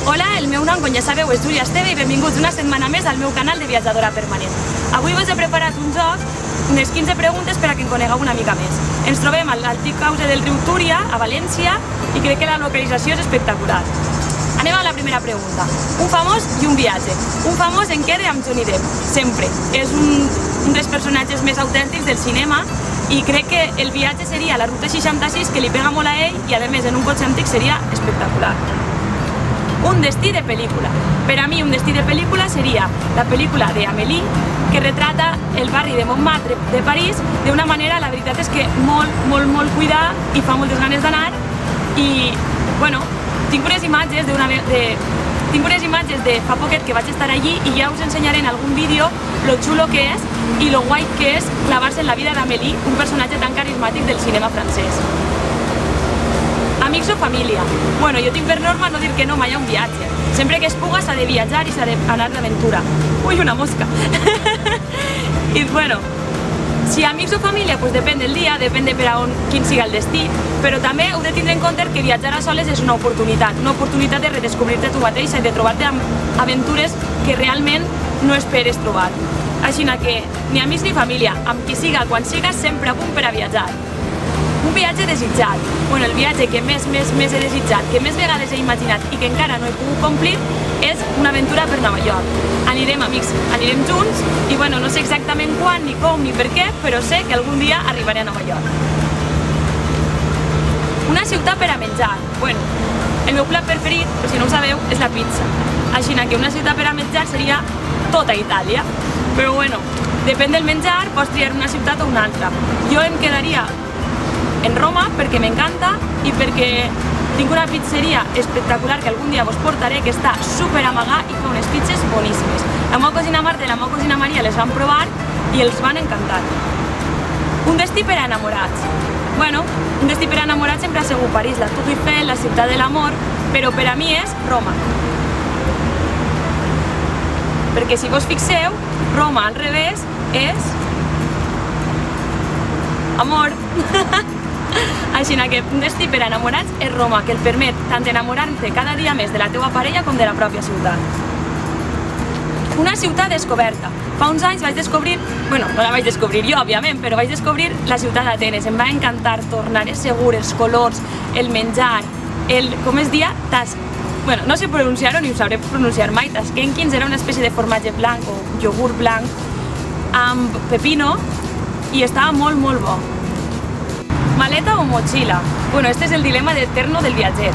Hola, el meu nom, com ja sabeu, és Júlia Esteve i benvinguts una setmana més al meu canal de Viatjadora Permanent. Avui us he preparat un joc, unes 15 preguntes per a que em conegueu una mica més. Ens trobem al l'antic cauce del riu Túria, a València, i crec que la localització és espectacular. Anem a la primera pregunta. Un famós i un viatge. Un famós em queda amb Johnny Depp, sempre. És un dels personatges més autèntics del cinema i crec que el viatge seria la ruta 66, que li pega molt a ell i a més en un cotxe antic seria espectacular. Un destí de pel·lícula. Per a mi un destí de pel·lícula seria la pel·lícula d'Amélie, que retrata el barri de Montmartre de París d'una manera, la veritat és que molt cuidada i fa moltes ganes d'anar i, bueno, tinc unes imatges de fa poquet que vaig estar allí i ja us ensenyaré en algun vídeo lo xulo que és i lo guai que és clavar-se en la vida d'Amélie, un personatge tan carismàtic del cinema francès. Amics o família? Bueno, jo tinc per norma no dir que no mai a un viatge. Sempre que es puga s'ha de viatjar i s'ha d'anar d'aventura. Ui, una mosca! I bueno, si amics o família, doncs depèn del dia, depèn de per a quin siga el destí, però també heu de tindre en compte que viatjar a soles és una oportunitat de redescobrir-te tu mateixa i de trobar-te amb aventures que realment no esperes trobar. Així que ni amics ni família, amb qui siga, quan siga, sempre a punt per a viatjar. Un viatge desitjat. Bueno, el viatge que més he desitjat, que més vegades he imaginat i que encara no he pogut complir, és una aventura per Nova York. Anirem, amics, anirem junts i, bueno, no sé exactament quan, ni com, ni per què, però sé que algun dia arribaré a Nova York. Una ciutat per a menjar. Bueno, el meu plat preferit, però si no ho sabeu, és la pizza. Així que una ciutat per a menjar seria tota Itàlia. Però, bueno, depèn del menjar, pots triar una ciutat o una altra. Jo em quedaria en Roma perquè m'encanta i perquè tinc una pizzeria espectacular que algun dia vos portaré, que està super amagada i fa unes pizzas boníssimes. La meva cosina Marta i la meva cosina Maria les van provar i els van encantar. Un destí per a enamorats. Bueno, un destí per a enamorats sempre ha sigut París, la Tour Eiffel, la ciutat de l'amor, però per a mi és Roma. Perquè si vos fixeu, Roma al revés és amor. Així que un destí per a enamorats és Roma, que et permet tant enamorar-te cada dia més de la teva parella com de la pròpia ciutat. Una ciutat descoberta. Fa uns anys vaig descobrir, bueno, no la vaig descobrir jo, òbviament, però vaig descobrir la ciutat d'Atenes. Em va encantar, tornaré segur, els colors, el menjar, com es dia, bueno, no sé pronunciar-ho ni ho sabré pronunciar mai, taskenkins era una espècie de formatge blanc o iogurt blanc amb pepino i estava molt bo. Maleta o motxilla? Bueno, este és el dilema eterno del viatger.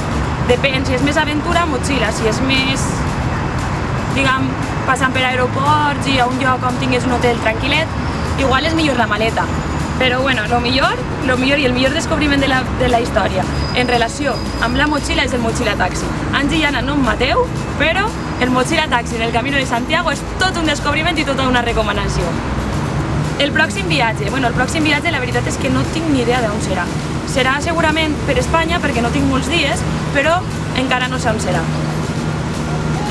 Depèn, si és més aventura, motxilla. Si és més, diguem, passant per aeroports i a un lloc on tingués un hotel tranquil·let, igual és millor la maleta. Però, bueno, el millor i el millor descobriment de la història en relació amb la motxilla és el motxilla taxi. Angie i Anna, no em mateu, però el motxilla taxi en el Camino de Santiago és tot un descobriment i tota una recomanació. El pròxim viatge. Bueno, el pròxim viatge la veritat és que no tinc ni idea d'on serà. Serà segurament per Espanya perquè no tinc molts dies, però encara no sé on serà.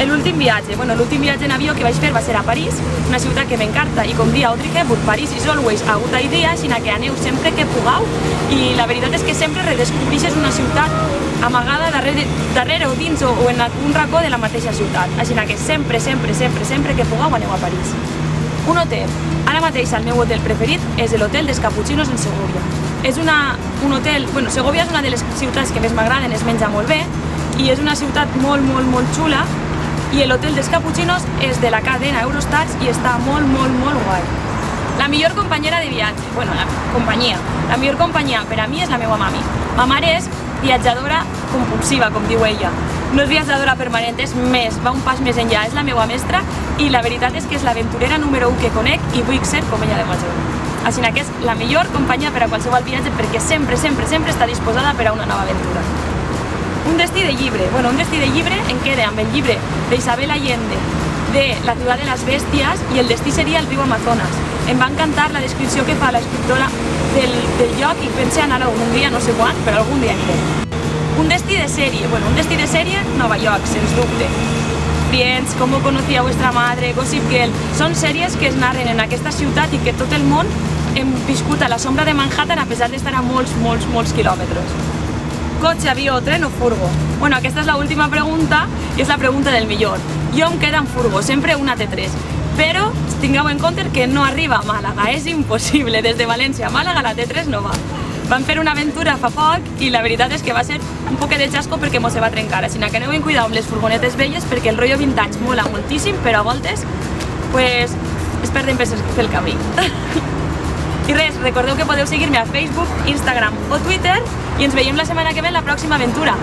L'últim viatge. Bueno, l'últim viatge en avió que vaig fer va ser a París, una ciutat que m'encanta i com dia Audrey Hepburn, Paris is always a good idea, així que aneu sempre que pugueu i la veritat és que sempre redescobreixes una ciutat amagada darrere o dins o en un racó de la mateixa ciutat. Així que sempre que pugueu aneu a París. Un hotel. Ara mateix el meu hotel preferit és l'hotel dels Caputxinos en Segovia. És un hotel, bueno, Segovia és una de les ciutats que més m'agraden, es menja molt bé i és una ciutat molt xula i l'hotel dels Caputxinos és de la cadena Eurostar i està molt guai. La millor companyera de viatge, bueno, la millor companyia per a mi és la meva mami. Ma mare és viatjadora compulsiva, com diu ella. No és viatjadora permanent, és més, va un pas més enllà, és la meva mestra i la veritat és que és l'aventurera número 1 que conec i vull ser com ella de major. Així que és la millor companyia per a qualsevol viatge perquè sempre està disposada per a una nova aventura. Un destí de llibre. Bueno, un destí de llibre em queda amb el llibre d'Isabel Allende de La ciutat de les bèsties i el destí seria el riu Amazonas. Em va encantar la descripció que fa l'escriptora del lloc i pense anar algun dia, no sé quan, però algun dia aniré. Un destí de sèrie. Bueno, un destí de sèrie, Nova York, sens dubte. Friends, Cómo conocí a vuestra madre, Gossip Girl, són sèries que es narren en aquesta ciutat i que tot el món hem viscut a la sombra de Manhattan a pesar d'estar a molts quilòmetres. cotxe, avió, tren o furgo? Bueno, aquesta és l'última pregunta i és la pregunta del millor. Jo em quedo en furgo, sempre una T3, però tingueu en compte que no arriba a Màlaga, és impossible, des de València a Màlaga la T3 no va. Vam fer una aventura fa poc i la veritat és que va ser un poquet de xasco perquè mos se va trencar, així que aneu en cuidar amb les furgonetes velles perquè el rotllo vintage mola moltíssim, però a voltes pues, es perden peces pel camí. I res, recordeu que podeu seguir-me a Facebook, Instagram o Twitter i ens veiem la setmana que ve en la pròxima aventura.